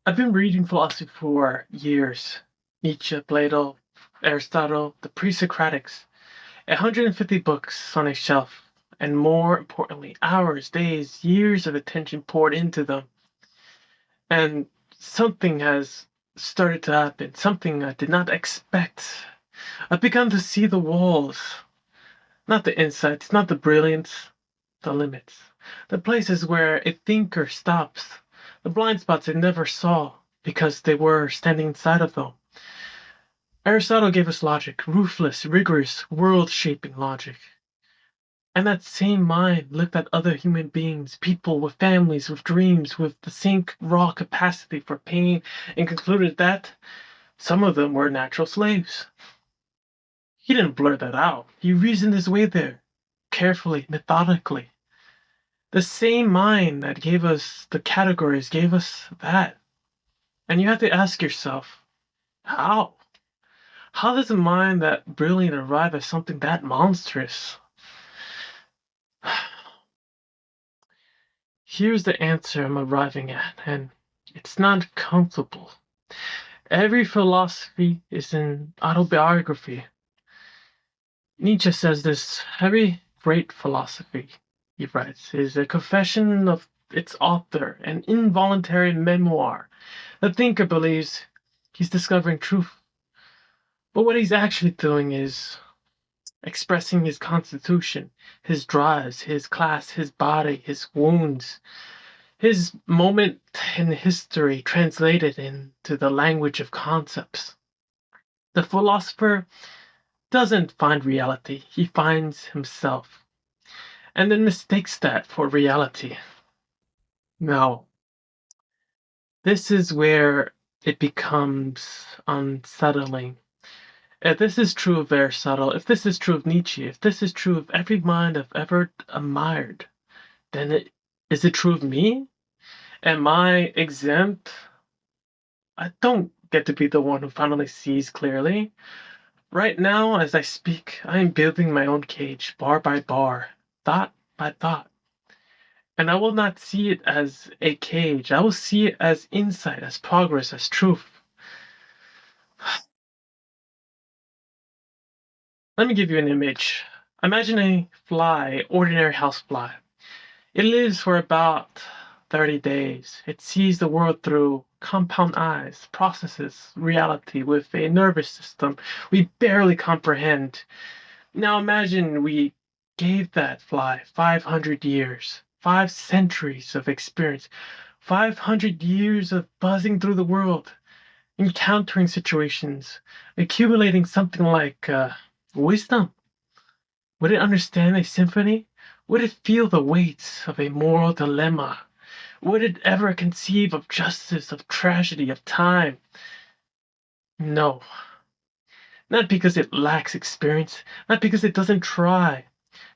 I've been reading philosophy for years. Nietzsche, Plato, Aristotle, the pre-Socratics. 150 books on a shelf, and more importantly, hours, days, years of attention poured into them. And something has started to happen, something I did not expect. I've begun to see the walls, not the insights, not the brilliance, the limits, the places where a thinker stops, the blind spots they never saw because they were standing inside of them. Aristotle gave us logic, ruthless, rigorous, world shaping logic. And that same mind looked at other human beings, people with families, with dreams, with the same raw capacity for pain, and concluded that some of them were natural slaves. He didn't blur that out. He reasoned his way there, carefully, methodically. The same mind that gave us the categories gave us that. And you have to ask yourself, how? How does a mind that brilliant arrive at something that monstrous? Here's the answer I'm arriving at, and it's not comfortable. Every philosophy is an autobiography. Nietzsche says this: every great philosophy, he writes, is a confession of its author, an involuntary memoir. The thinker believes he's discovering truth, but what he's actually doing is expressing his constitution, his drives, his class, his body, his wounds, his moment in history translated into the language of concepts. The philosopher doesn't find reality, he finds himself, and then mistakes that for reality. Now, this is where it becomes unsettling. If this is true of Aristotle, if this is true of Nietzsche, if this is true of every mind I've ever admired, then is it true of me? Am I exempt? I don't get to be the one who finally sees clearly. Right now, as I speak, I am building my own cage, bar by bar, thought by thought. And I will not see it as a cage. I will see it as insight, as progress, as truth. Let me give you an image. Imagine a fly, ordinary housefly. It lives for about 30 days. It sees the world through compound eyes, processes reality with a nervous system we barely comprehend. Now imagine we gave that fly 500 years, 5 centuries of experience, 500 years of buzzing through the world, encountering situations, accumulating something like wisdom. Would it understand a symphony? Would it feel the weight of a moral dilemma? Would it ever conceive of justice, of tragedy, of time? No. Not because it lacks experience, not because it doesn't try,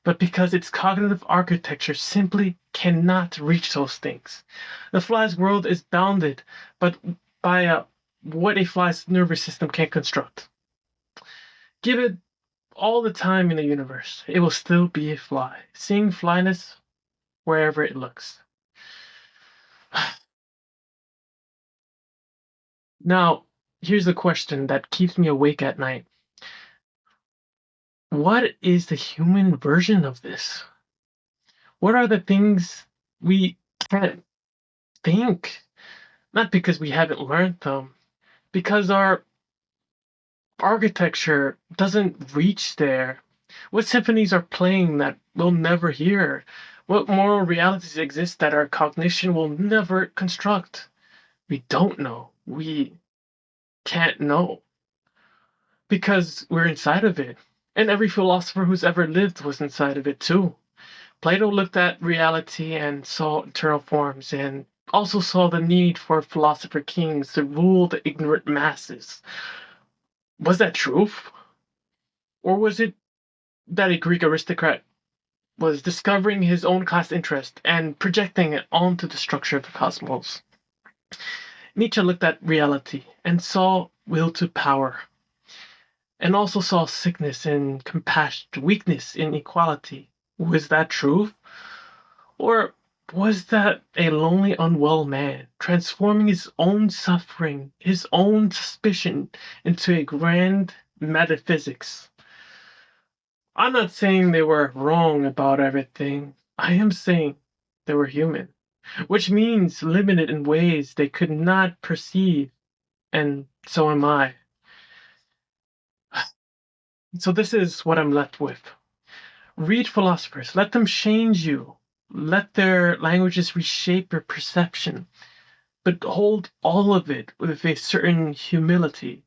but because its cognitive architecture simply cannot reach those things. The fly's world is bounded but by what a fly's nervous system can construct. Give it all the time in the universe, it will still be a fly, seeing flyness wherever it looks. Now, here's the question that keeps me awake at night. What is the human version of this? What are the things we can't think? Not because we haven't learned them, because our architecture doesn't reach there. What symphonies are playing that we'll never hear? What moral realities exist that our cognition will never construct? We don't know. We can't know because we're inside of it. And every philosopher who's ever lived was inside of it too. Plato looked at reality and saw eternal forms and also saw the need for philosopher kings to rule the ignorant masses. Was that truth? Or was it that a Greek aristocrat was discovering his own class interest and projecting it onto the structure of the cosmos? Nietzsche looked at reality and saw will to power, and also saw sickness in compassion, weakness in equality. Was that truth? Or Was that a lonely, unwell man, transforming his own suffering, his own suspicion, into a grand metaphysics. I'm not saying they were wrong about everything. I am saying they were human, which means limited in ways they could not perceive, and so am I. So this is what I'm left with. Read philosophers, let them change you. Let their languages reshape your perception, but hold all of it with a certain humility.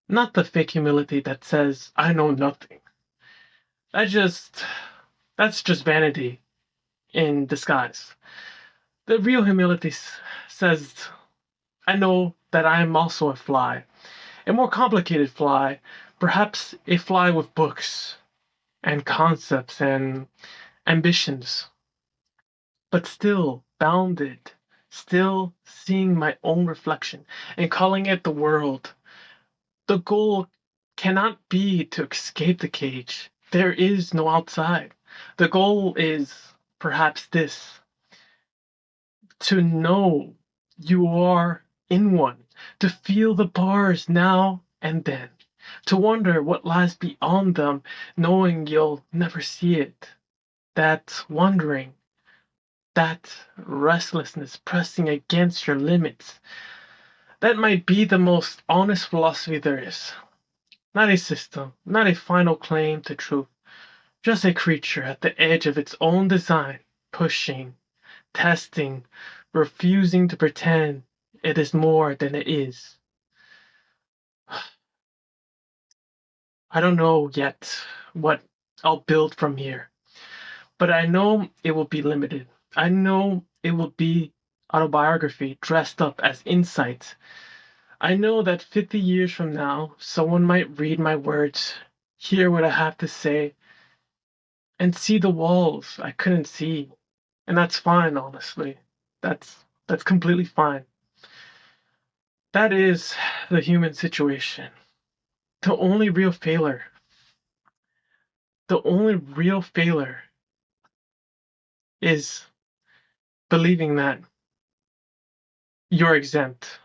Not the fake humility that says, I know nothing. That just that's just vanity in disguise. The real humility says, I know that I am also a fly, a more complicated fly, perhaps a fly with books and concepts and ambitions, but still bounded, still seeing my own reflection and calling it the world. The goal cannot be to escape the cage. There is no outside. The goal is perhaps this: to know you are in one, to feel the bars now and then, to wonder what lies beyond them, knowing you'll never see it. That wondering, that restlessness pressing against your limits, that might be the most honest philosophy there is. Not a system, not a final claim to truth, just a creature at the edge of its own design, pushing, testing, refusing to pretend it is more than it is. I don't know yet what I'll build from here, but I know it will be limited. I know it will be autobiography dressed up as insight. I know that 50 years from now, someone might read my words, hear what I have to say, and see the walls I couldn't see. And that's fine, honestly. That's completely fine. That is the human situation. The only real failure, the only real failure is believing that you're exempt.